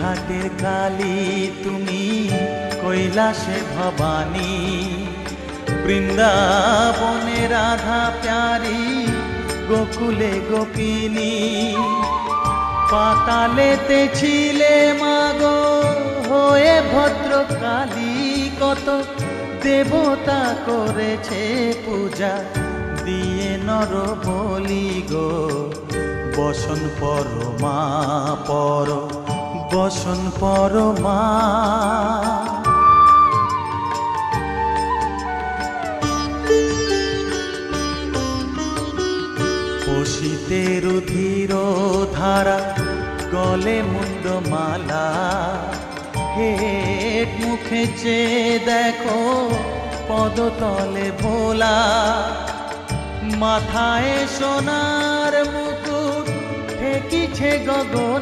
ঘাটের কালী তুমি কৈলাসে ভবানী, বৃন্দাবনে রাধা প্যারি, গোকুলে গোপিনী। পাতালেতে ছিলে মাগো হয়ে ভদ্রকালী, কত দেবতা করেছে পূজা দিয়ে নর বলি গো। বসন পরমা পর, বসন পরমা। পশিতে রুধির ধারা, গলে মুন্ডমালা, হেট মুখে চেয়ে দেখো পদতলে ভোলা। মাথায় সোনার মুকুট ঠেকিছে গগন।